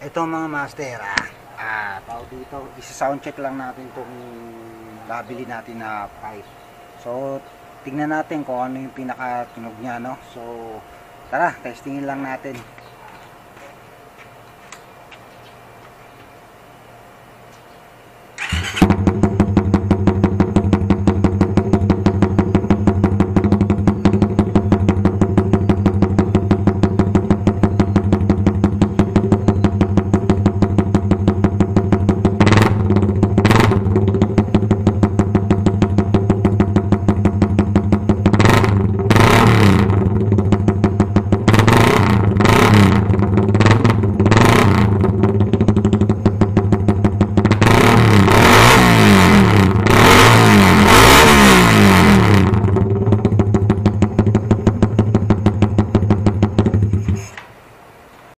Ito mga master, tao dito, isa-sound check lang natin itong nabili natin na pipe. So, tingnan natin kung ano yung pinaka-tunog niya, no? So, tara, testingin lang natin.